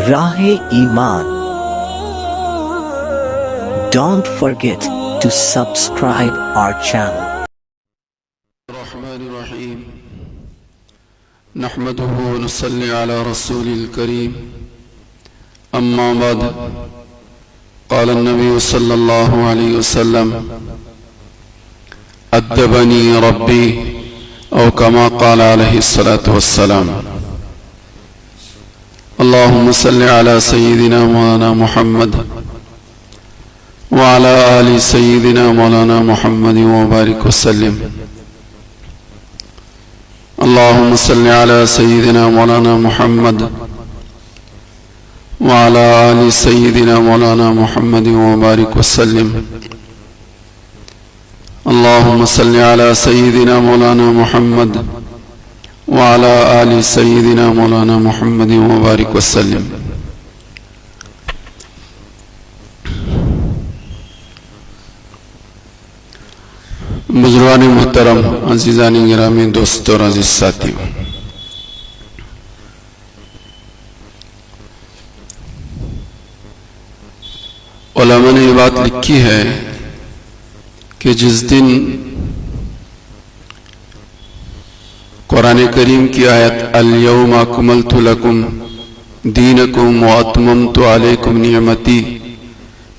راہ ایمان. Don't forget to subscribe our channel. الرحمن الرحيم نحمده ونصلي على رسول الكريم أما بعد قال النبي صلى الله عليه وسلم أدبني ربي أو كما قال عليه الصلاة والسلام. اللهم صل على سيدنا مولانا محمد وعلى آل سيدنا مولانا محمد وبارك وسلم. اللهم صل على سيدنا مولانا محمد وعلى آل سيدنا مولانا محمد وبارك وسلم. اللهم صل على سيدنا مولانا محمد وعلى آل سيدنا مولانا محمد وبارك وسلم. بزرگان محترم، عزیزان گرامی، دوستو اور عزیز ساتھیو، علماء نے یہ بات لکھی ہے کہ جس دن قرآن کریم کی آیت الیوم اکملت لکم دینکم واتممت علیکم نعمتی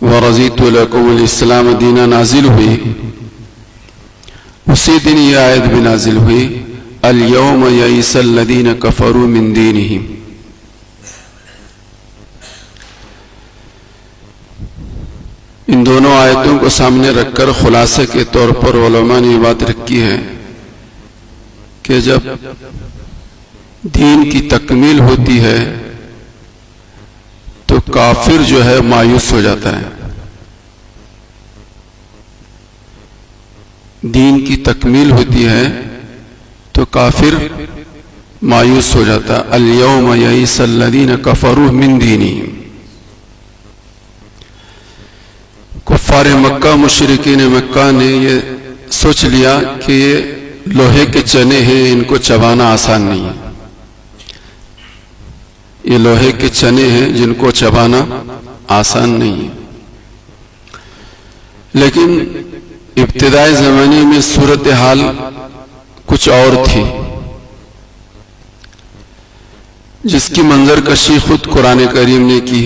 ورضیت لکم الاسلام دینا نازل ہوئی، اسی دن یہ آیت بھی نازل ہوئی الیوم یئس الذین کفروا من دینہم. ان دونوں آیتوں کو سامنے رکھ کر خلاصے کے طور پر علماء نے یہ بات رکھی ہے کہ جب دین کی تکمیل ہوتی ہے تو کافر جو ہے مایوس ہو جاتا ہے. دین کی تکمیل ہوتی ہے تو کافر مایوس ہو جاتا ہے. الیوم یئس الذین کفروا من دینہم. کفار مکہ، مشرکین مکہ نے یہ سوچ لیا کہ یہ لوہے کے چنے ہیں، ان کو چبانا آسان نہیں ہے. یہ لوہے کے چنے ہیں جن کو چبانا آسان نہیں ہے. لیکن ابتدائی زمانے میں صورتحال کچھ اور تھی، جس کی منظر کشی خود قرآن کریم نے کی.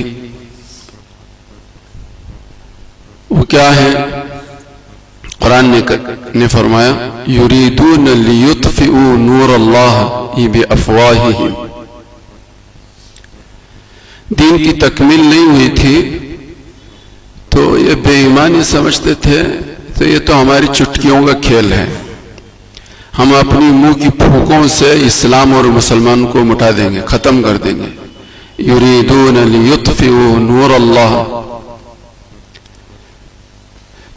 وہ کیا ہے؟ قرآن نے فرمایا یریدون لیطفئوا نور اللہ بافواہہم. دین کی تکمیل نہیں ہوئی تھی تو یہ بے ایمانی سمجھتے تھے تو یہ تو ہماری چٹکیوں کا کھیل ہے، ہم اپنی منہ کی پھوکوں سے اسلام اور مسلمان کو مٹا دیں گے، ختم کر دیں گے. یریدون لیطفئوا نور اللہ.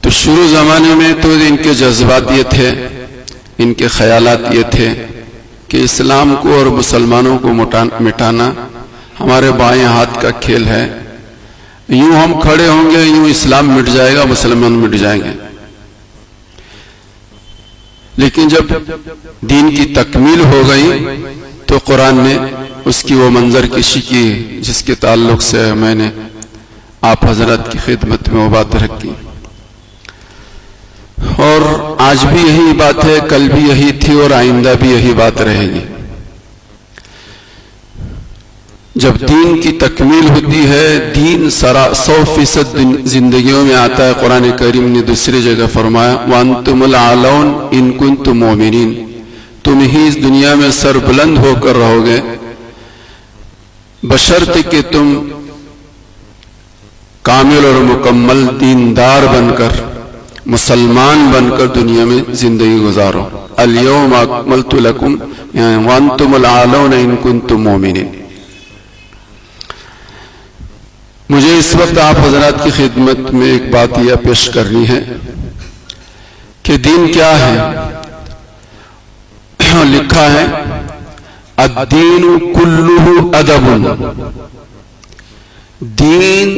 تو شروع زمانے میں تو ان کے جذبات یہ تھے، ان کے خیالات یہ تھے کہ اسلام کو اور مسلمانوں کو مٹانا ہمارے بائیں ہاتھ کا کھیل ہے. یوں ہم کھڑے ہوں گے، یوں اسلام مٹ جائے گا، مسلمان مٹ جائیں گے. لیکن جب دین کی تکمیل ہو گئی تو قرآن نے اس کی وہ منظر کشی کی جس کے تعلق سے میں نے آپ حضرات کی خدمت میں وہ بات رکھی. اور آج بھی یہی بات ہے، کل بھی یہی تھی اور آئندہ بھی یہی بات رہے گی. جب دین کی تکمیل ہوتی ہے، دین 100% زندگیوں میں آتا ہے. قرآن کریم نے دوسری جگہ فرمایا وَأَنْتُمُ الْأَعْلَوْنَ إِن كُنتُم مُؤْمِنِينَ. تم ہی اس دنیا میں سر بلند ہو کر رہو گے بشرط کہ تم کامل اور مکمل دیندار بن کر، مسلمان بن کر دنیا میں زندگی گزارو. الیوم اکملت لکم وانتم العالون ان کنتم مومنین. مجھے اس وقت آپ حضرات کی خدمت میں ایک بات یہ پیش کرنی ہے کہ دین کیا ہے. لکھا ہے الدین کلہ ادب. دین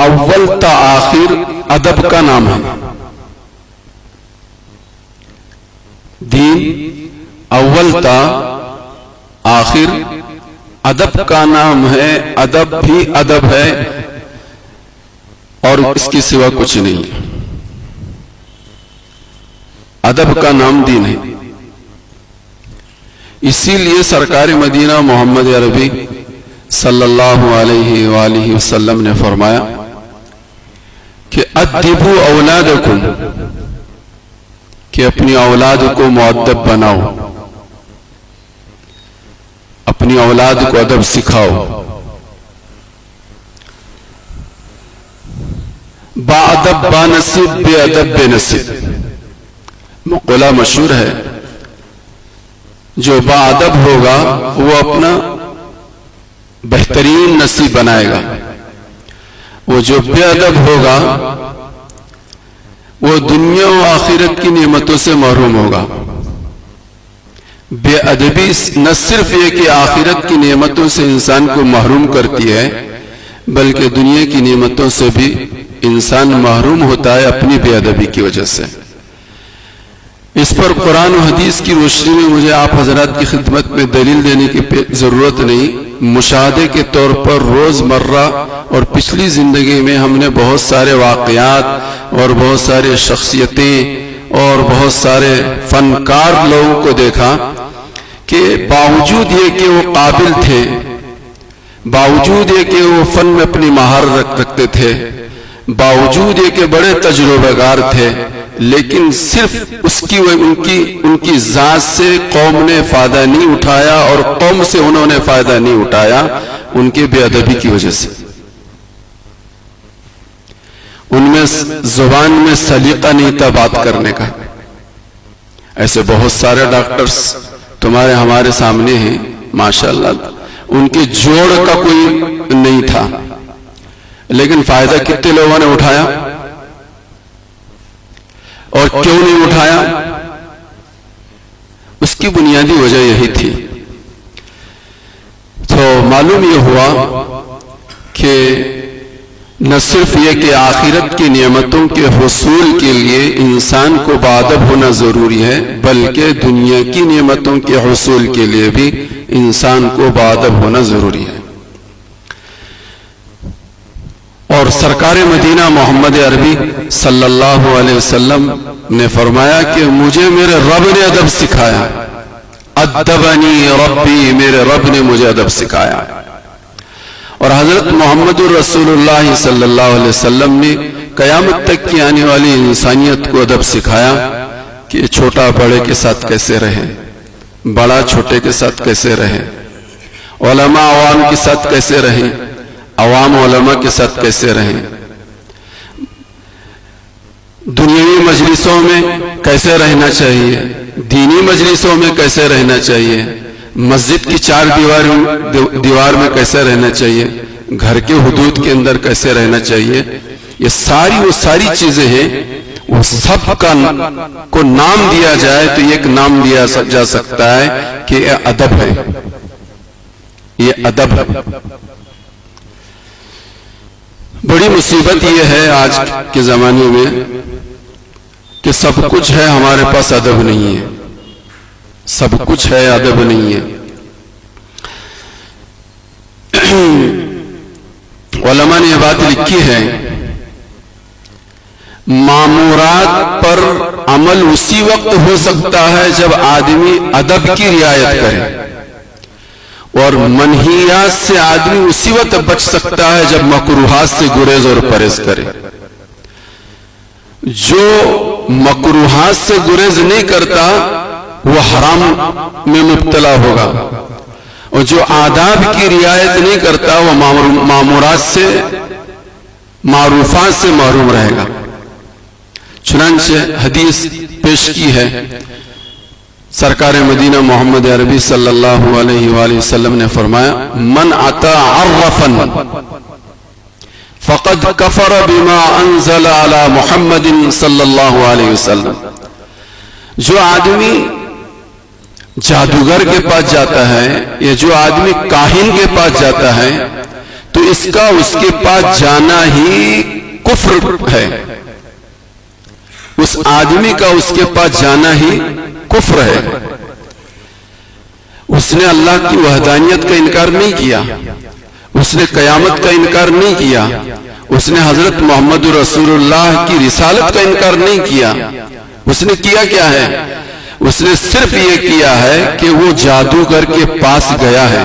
اول تا آخر ادب کا نام ہے. دین اول تا آخر ادب کا نام ہے، ادب بھی ادب ہے اور اس کے سوا کچھ نہیں. ادب کا نام دین ہے. اسی لیے سرکار مدینہ محمد عربی صلی اللہ علیہ وآلہ وسلم نے فرمایا کہ ادبوا اولادکم، کہ اپنی اولاد کو مؤدب بناؤ، اپنی اولاد کو ادب سکھاؤ. با ادب با نصیب، بے ادب بے نصیب. مقولہ مشہور ہے، جو با ادب ہوگا وہ اپنا بہترین نصیب بنائے گا، وہ جو بے ادب ہوگا وہ دنیا و آخرت کی نعمتوں سے محروم ہوگا. بے ادبی نہ صرف یہ کہ آخرت کی نعمتوں سے انسان کو محروم کرتی ہے، بلکہ دنیا کی نعمتوں سے بھی انسان محروم ہوتا ہے اپنی بے ادبی کی وجہ سے. اس پر قرآن و حدیث کی روشنی میں مجھے آپ حضرات کی خدمت میں دلیل دینے کی ضرورت نہیں. مشاہدے کے طور پر روز مرہ اور پچھلی زندگی میں ہم نے بہت سارے واقعات اور بہت سارے شخصیتیں اور بہت سارے فنکار لوگوں کو دیکھا کہ باوجود یہ کہ وہ قابل تھے، باوجود یہ کہ وہ فن میں اپنی مہارت رکھتے تھے، باوجود یہ کہ بڑے تجربہ کار تھے، لیکن صرف ان کی ذات سے قوم نے فائدہ نہیں اٹھایا اور قوم سے انہوں نے فائدہ نہیں اٹھایا ان کے بے ادبی کی وجہ سے. ان میں زبان میں سلیقہ نہیں تھا بات کرنے کا. ایسے بہت سارے ڈاکٹرز تمہارے ہمارے سامنے ہیں ماشاءاللہ، ان کے جوڑ کا کوئی نہیں تھا، لیکن فائدہ کتنے لوگوں نے اٹھایا اور کیوں نہیں اٹھایا؟ اس کی بنیادی وجہ یہی تھی. تو معلوم یہ ہوا کہ نہ صرف یہ کہ آخرت کی نعمتوں کے حصول کے لیے انسان کو باادب ہونا ضروری ہے، بلکہ دنیا کی نعمتوں کے حصول کے لیے بھی انسان کو باادب ہونا ضروری ہے. اور سرکار مدینہ محمد عربی صلی اللہ علیہ وسلم نے فرمایا کہ مجھے میرے رب نے ادب سکھایا. ادبنی ربی، میرے رب نے مجھے ادب سکھایا. اور حضرت محمد الرسول اللہ صلی اللہ علیہ وسلم نے قیامت تک کی آنے والی انسانیت کو ادب سکھایا کہ چھوٹا بڑے کے ساتھ کیسے رہے، بڑا چھوٹے کے ساتھ کیسے رہے، علماء عوام کے ساتھ کیسے رہیں، عوام علماء کے ساتھ کیسے رہیں، دنیاوی مجلسوں میں کیسے رہنا چاہیے، دینی مجلسوں میں کیسے رہنا چاہیے، مسجد کی چار دیوار میں کیسے رہنا چاہیے، گھر کے حدود کے اندر کیسے رہنا چاہیے. یہ ساری چیزیں ہیں. وہ سب کا کو نام دیا جائے تو ایک نام دیا جا سکتا ہے کہ یہ ادب ہے، یہ ادب ہے. بڑی مصیبت یہ ہے آج کے زمانے میں کہ سب کچھ ہے، ہمارے پاس ادب نہیں ہے. سب کچھ ہے، ادب نہیں ہے. علماء نے یہ بات لکھی ہے، مامورات پر عمل اسی وقت ہو سکتا ہے جب آدمی ادب کی رعایت کرے، اور منہیات سے آدمی اسی وقت بچ سکتا ہے جب مکروہات سے گریز اور پرہیز کرے. جو مکروہات سے گریز نہیں کرتا وہ حرام میں مبتلا ہوگا، اور جو آداب کی رعایت نہیں کرتا وہ مامورات سے، معروفات سے محروم رہے گا. چنانچہ حدیث پیش کی ہے، سرکار مدینہ محمد عربی صلی اللہ علیہ وآلہ وسلم نے فرمایا، من اتی عرفا فقد کفر بما انزل علی محمد صلی اللہ علیہ وسلم. جو آدمی جادوگر کے پاس جاتا ہے یا جو آدمی کاہن کے پاس جاتا ہے تو اس کا اس کے پاس جانا ہی کفر ہے. اس آدمی کا اس کے پاس جانا ہی کفر ہے. اس اس نے اللہ کی وحدانیت کا انکار نہیں کیا، اس نے قیامت کا انکار نہیں کیا، اس نے حضرت محمد رسول اللہ کی رسالت کا انکار نہیں کیا. اس نے کیا کیا ہے؟ اس نے صرف یہ کیا ہے کہ وہ جادوگر کے پاس گیا ہے.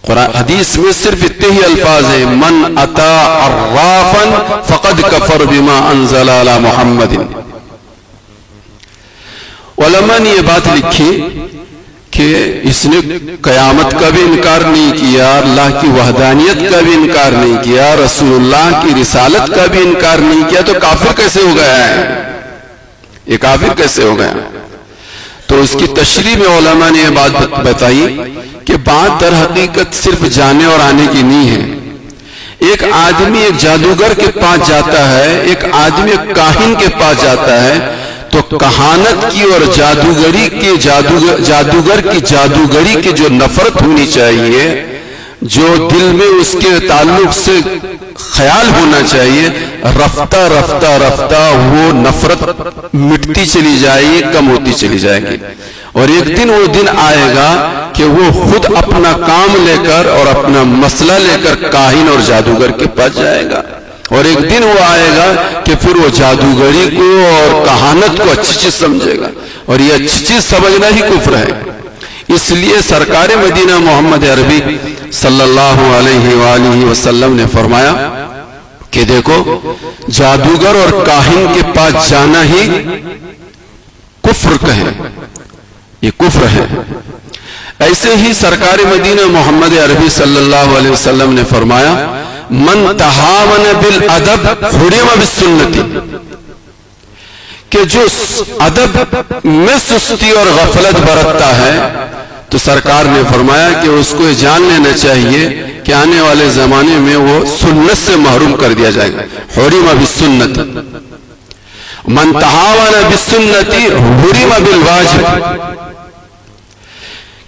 قرآن حدیث میں صرف اتنے ہی الفاظ ہیں، من اتا عرافا فقد کفر بما انزل علی محمد. علماء نے یہ بات لکھی کہ اس نے قیامت کا بھی انکار نہیں کیا، اللہ کی وحدانیت کا بھی انکار نہیں کیا، رسول اللہ کی رسالت کا بھی انکار نہیں کیا، تو کافر کیسے ہو گیا ہے؟ یہ کافر کیسے ہو گیا؟ تو اس کی تشریح میں علماء نے یہ بات بتائی کہ بات در حقیقت صرف جانے اور آنے کی نہیں ہے. ایک آدمی ایک جادوگر کے پاس جاتا ہے، ایک آدمی ایک کاہن کے پاس جاتا ہے، تو کہانت کی اور جادوگر کی جادوگری کی جو نفرت ہونی چاہیے، جو دل میں اس کے تعلق سے خیال ہونا چاہیے، رفتہ رفتہ رفتہ وہ نفرت مٹتی چلی جائے گی، کم ہوتی چلی جائے گی. اور ایک دن وہ دن آئے گا کہ وہ خود اپنا کام لے کر اور اپنا مسئلہ لے کر کاہن اور جادوگر کے پاس جائے گا. اور ایک دن وہ آئے گا کہ پھر وہ جادوگری کو اور کہانت کو اچھی چیز سمجھے گا، اور یہ اچھی چیز سمجھنا ہی کفر ہے. اس لیے سرکار مدینہ محمد عربی صلی اللہ علیہ وآلہ وسلم نے فرمایا کہ دیکھو، جادوگر اور کاہن کے پاس جانا ہی کفر کہیں، یہ کفر ہے. ایسے ہی سرکار مدینہ محمد عربی صلی اللہ علیہ وسلم نے فرمایا، من تہاون بالادب حرم بالسنتی، کہ جو ادب میں سستی اور غفلت برتتا ہے تو سرکار نے فرمایا کہ اس کو یہ جان لینا چاہیے کہ آنے والے زمانے میں وہ سنت سے محروم کر دیا جائے گا. حرم بالسنت، من تہاون بالسنتی حرم بالواجب،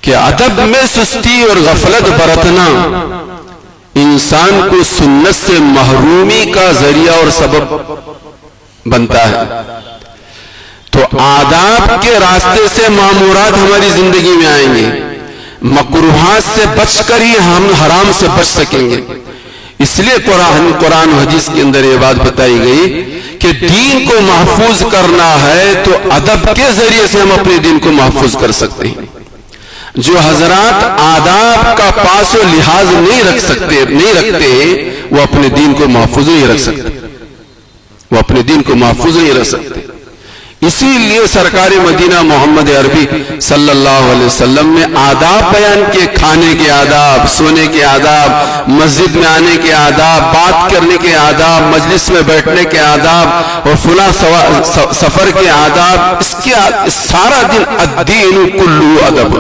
کہ ادب میں سستی اور غفلت برتنا انسان کو سنت سے محرومی کا ذریعہ اور سبب بنتا ہے. تو آداب کے راستے سے مامورات ہماری زندگی میں آئیں گے، مکروہات سے بچ کر ہی ہم حرام سے بچ سکیں گے. اس لیے قرآن و حدیث کے اندر یہ بات بتائی گئی کہ دین کو محفوظ کرنا ہے تو ادب کے ذریعے سے ہم اپنے دین کو محفوظ کر سکتے ہیں. جو حضرات آداب کا پاس و لحاظ نہیں رکھتے وہ اپنے دین کو محفوظ نہیں رکھ سکتے، وہ اپنے دین کو محفوظ نہیں رکھ سکتے. اسی لیے سرکار مدینہ محمد عربی صلی اللہ علیہ وسلم نے آداب بیان کیے، کھانے کے آداب، سونے کے آداب، مسجد میں آنے کے آداب، بات کرنے کے آداب، مجلس میں بیٹھنے کے آداب، اور فلاں سفر کے آداب. اس کے سارا دن الدین کلو ادب،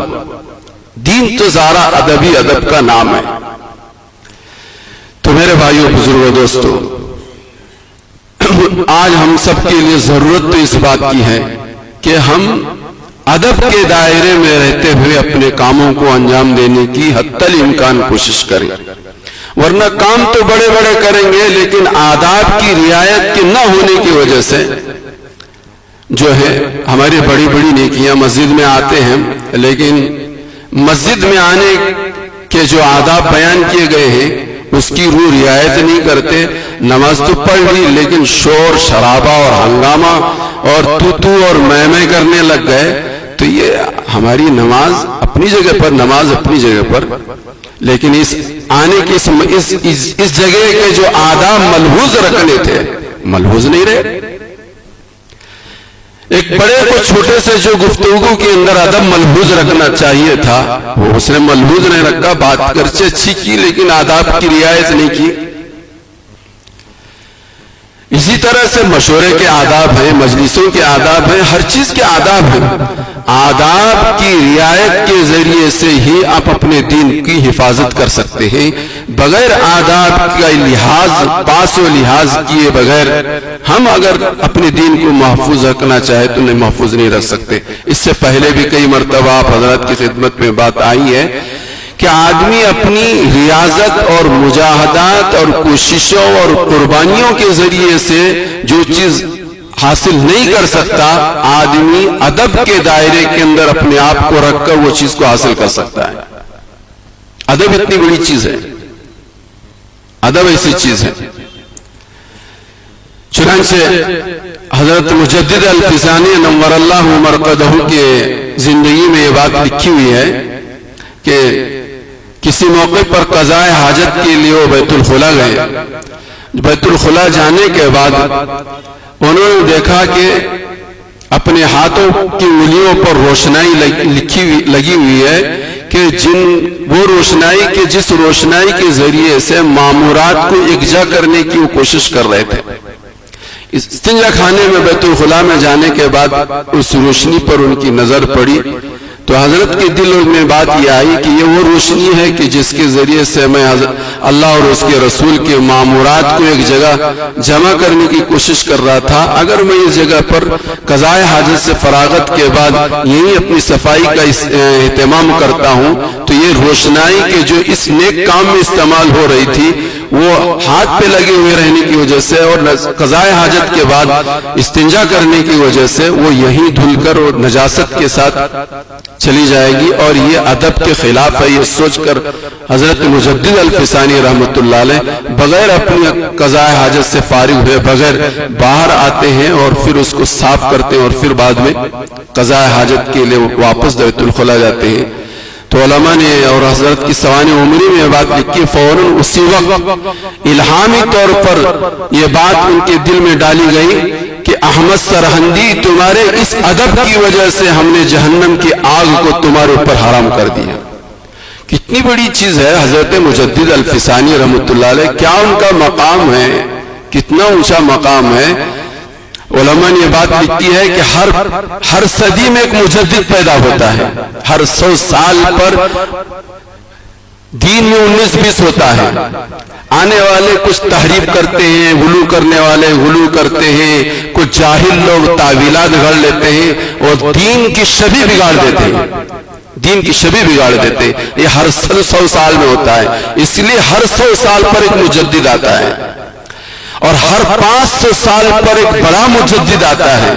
دین تو سارا ادبی ادب کا نام ہے. تو میرے بھائیوں، بزرگوں، دوستوں، آج ہم سب کے لیے ضرورت تو اس بات کی ہے کہ ہم ادب کے دائرے میں رہتے ہوئے اپنے کاموں کو انجام دینے کی حتی الامکان کوشش کریں. ورنہ کام تو بڑے بڑے کریں گے لیکن آداب کی رعایت کے نہ ہونے کی وجہ سے جو ہے ہماری بڑی بڑی نیکیاں، مسجد میں آتے ہیں لیکن مسجد میں آنے کے جو آداب بیان کیے گئے ہیں اس کی روح رعایت نہیں کرتے. نماز تو پڑھ لی لیکن شور شرابہ اور ہنگامہ اور تو اور میں کرنے لگ گئے. تو یہ ہماری نماز اپنی جگہ پر لیکن اس آنے کی اس جگہ کے جو آداب ملحوظ رکھنے تھے ملحوظ نہیں رہے. ایک بڑے کو چھوٹے سے جو گفتگو کے اندر ادب ملحوظ رکھنا چاہیے تھا وہ اس نے ملحوظ نہیں رکھا. بات کرچے اچھی کی لیکن آداب کی رعایت نہیں کی. اسی طرح سے مشورے کے آداب ہیں، مجلسوں کے آداب ہیں، ہر چیز کے آداب ہیں. آداب کی رعایت کے ذریعے سے ہی آپ اپنے دین کی حفاظت کر سکتے ہیں. بغیر آداب کا لحاظ، پاس و لحاظ کیے بغیر ہم اگر اپنے دین کو محفوظ رکھنا چاہے تو محفوظ نہیں رکھ سکتے. اس سے پہلے بھی کئی مرتبہ آپ حضرات کی خدمت میں بات آئی ہے کہ آدمی اپنی ریاضت اور مجاہدات اور کوششوں اور قربانیوں کے ذریعے سے جو چیز حاصل نہیں کر سکتا، آدمی ادب کے دائرے کے اندر اپنے آپ کو رکھ کر وہ چیز کو حاصل کر سکتا ہے۔ ادب اتنی بڑی چیز ہے، ادب ایسی چیز ہے۔ چنانچہ حضرت مجدد الفسانی نور اللہ مرقدہ کے زندگی میں یہ بات لکھی ہوئی ہے کہ کسی موقع پر قضاء حاجت کے لیے وہ بیت الخلا گئے۔ بیت الخلا جانے کے بعد انہوں نے دیکھا کہ اپنے ہاتھوں کی انگلیوں پر روشنائی لگی ہوئی ہے کہ وہ روشنائی کہ جس روشنائی کے ذریعے سے مامورات کو یکجا کرنے کی وہ کوشش کر رہے تھے۔ استنجا خانے میں بیت الخلا میں جانے کے بعد اس روشنی پر ان کی نظر پڑی تو حضرت کے دل میں بات یہ آئی کہ یہ وہ روشنی ہے کہ جس کے ذریعے سے میں اللہ اور اس کے رسول کے مامورات کو ایک جگہ جمع کرنے کی کوشش کر رہا تھا۔ اگر میں اس جگہ پر قضاء حاجت سے فراغت کے بعد یہی اپنی صفائی کا اہتمام کرتا ہوں تو یہ روشنائی کے جو اس نیک کام میں استعمال ہو رہی تھی وہ ہاتھ پہ لگے ہوئے رہنے کی وجہ سے اور قضاء حاجت کے بعد استنجا کرنے کی وجہ سے وہ یہیں دھل کر اور نجاست کے ساتھ چلی جائے گی، اور یہ ادب کے خلاف ہے۔ یہ سوچ کر حضرت مجدد الفسانی رحمۃ اللہ علیہ بغیر اپنی قضاء حاجت سے فارغ ہوئے بغیر باہر آتے ہیں اور پھر اس کو صاف کرتے ہیں اور پھر بعد میں قضاء حاجت کے لیے واپس بیت الخلا جاتے ہیں۔ تو علماء نے اور حضرت کی سوانح عمری میں یہ بات لکھی، فوراً اسی وقت الہامی طور پر یہ بات ان کے دل میں ڈالی گئی کہ احمد سرہندی تمہارے اس ادب کی وجہ سے ہم نے جہنم کی آگ کو تمہارے اوپر حرام کر دیا۔ کتنی بڑی چیز ہے حضرت مجدد الفسانی رحمۃ اللہ علیہ، کیا ان کا مقام ہے، کتنا اونچا مقام ہے۔ علماء نے یہ بات لکھی ہے کہ ہر صدی میں ایک مجدد پیدا ہوتا ہے، ہر 100 سال پر دین میں 19-20 ہوتا ہے۔ آنے والے کچھ تحریف کرتے ہیں، غلو کرنے والے غلو کرتے ہیں، کچھ جاہل لوگ تعویلات گھڑ لیتے ہیں اور دین کی شبیہ بگاڑ دیتے ہیں، دین کی شبیہ بگاڑ دیتے ہیں۔ یہ ہر 100 سال میں ہوتا ہے، اس لیے ہر 100 سال پر ایک مجدد آتا ہے اور ہر 500 سال پر ایک بڑا مجدد آتا ہے،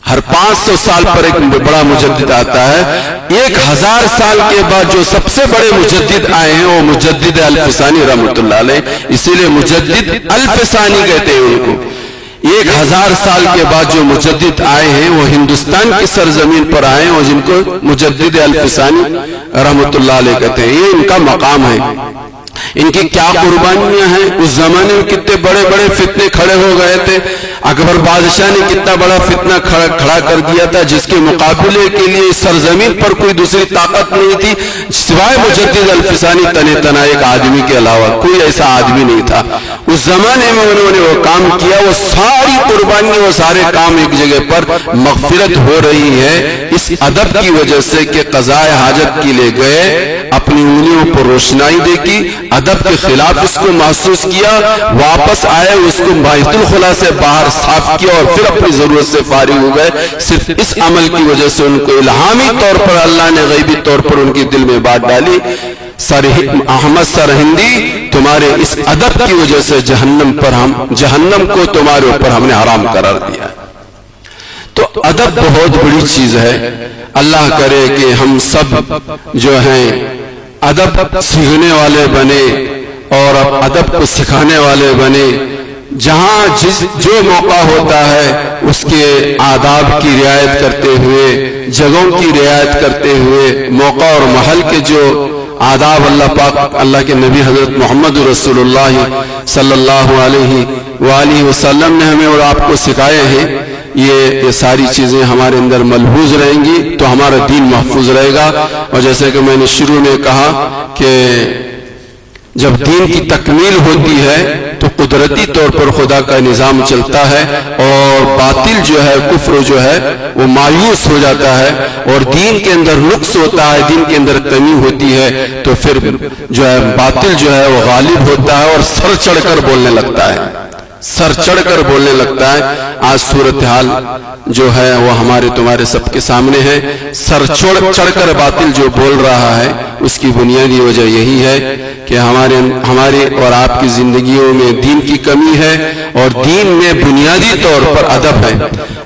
ہر 500 سال پر ایک بڑا مجدد آتا ہے۔ 1000 سال کے بعد جو سب سے بڑے مجدد آئے ہیں وہ مجدد الفسانی رحمۃ اللہ علیہ، اسی لیے مجدد الفسانی کہتے ہیں ان کو۔ 1000 سال کے بعد جو مجدد آئے ہیں وہ ہندوستان کی سرزمین پر آئے ہیں اور جن کو مجدد الفسانی رحمۃ اللہ علیہ کہتے ہیں۔ یہ ان کا مقام ہے، ان کی کیا قربانیاں ہیں۔ اس زمانے میں کتنے بڑے بڑے فتنے کھڑے ہو گئے تھے، اکبر بادشاہ نے کتنا بڑا فتنہ کھڑا کر دیا تھا جس کے مقابلے کے لیے اس سرزمین پر کوئی دوسری طاقت نہیں تھی سوائے مجدد الفسانی تنہا ایک آدمی کے علاوہ، کوئی ایسا آدمی نہیں تھا۔ اس زمانے میں انہوں نے وہ کام کیا، وہ ساری قربانی وہ سارے کام ایک جگہ پر مغفرت ہو رہی ہے اس ادب کی وجہ سے کہ قضاء حاجت کے لیے گئے، اپنی انگلیوں پر روشنائی دیکھی، ادب کے خلاف اس کو محسوس کیا، واپس آئے، اس کو بیت الخلا سے باہر صاف کیا اور پھر اپنی ضرورت سے فارغ ہو گئے۔ صرف اس عمل کی وجہ سے ان کو الہامی طور پر اللہ نے غیبی طور پر ان کے دل میں بات ڈالی، احمد سرہندی تمہارے اس ادب کی وجہ سے جہنم کو تمہارے اوپر ہم نے حرام قرار دیا۔ تو ادب بہت بڑی چیز ہے، اللہ کرے کہ ہم سب جو ہیں ادب سیکھنے والے بنے اور ادب کو سکھانے والے بنے۔ جہاں جو موقع ہوتا ہے اس کے آداب کی رعایت کرتے ہوئے، جگہوں کی رعایت کرتے ہوئے، موقع اور محل کے جو آداب اللہ پاک اللہ کے نبی حضرت محمد رسول اللہ صلی اللہ علیہ وآلہ وسلم نے ہمیں اور آپ کو سکھائے ہیں، یہ ساری چیزیں ہمارے اندر ملحوظ رہیں گی تو ہمارا دین محفوظ رہے گا۔ اور جیسے کہ میں نے شروع میں کہا کہ جب دین کی تکمیل ہوتی ہے تو قدرتی طور پر خدا کا نظام چلتا ہے اور باطل جو ہے، کفر جو ہے وہ مایوس ہو جاتا ہے اور دین کے اندر نقص ہوتا ہے، دین کے اندر کمی ہوتی ہے تو پھر جو ہے باطل جو ہے وہ غالب ہوتا ہے اور سر چڑھ کر بولنے لگتا ہے۔ سر چڑھ کر بولنے لگتا ہے. آج صورتحال جو ہے وہ ہمارے تمہارے سب کے سامنے ہے. سر چڑھ کر باطل جو بول رہا ہے اس کی بنیادی وجہ یہی ہے کہ ہمارے اور آپ کی زندگیوں میں دین کی کمی ہے اور دین میں بنیادی طور پر ادب ہے.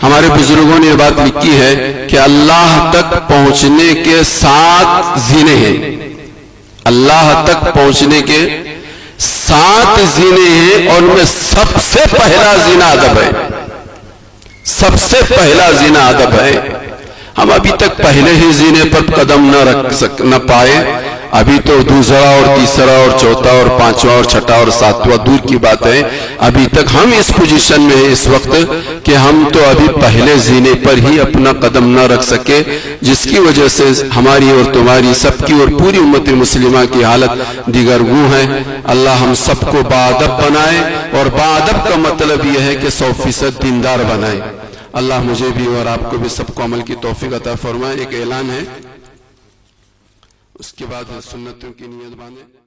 ہمارے بزرگوں نے یہ بات لکھی ہے کہ اللہ تک پہنچنے کے 7 زینے ہیں. اللہ تک پہنچنے کے 7 زینے ہیں اور ان میں سب سے پہلا زینہ ادب ہے. سب سے پہلا زینہ ادب ہے. ہم ابھی تک پہلے ہی زینے پر قدم نہ پائے. ابھی تو دوسرا اور تیسرا اور چوتھا اور پانچواں اور چھٹا اور ساتواں دور کی بات ہے. ابھی تک ہم اس پوزیشن میں ہیں اس وقت کہ ہم تو ابھی پہلے زینے پر ہی اپنا قدم نہ رکھ سکے, جس کی وجہ سے ہماری اور تمہاری سب کی اور پوری امت مسلمہ کی حالت دیگرگوں ہے. اللہ ہم سب کو باادب بنائے, اور باادب کا مطلب یہ ہے کہ 100% دیندار بنائے. اللہ مجھے بھی اور آپ کو بھی سب کو عمل کی توفیق عطا فرمائے. ایک اعلان ہے, اس کے بعد سنتوں کی نیت باندھیں.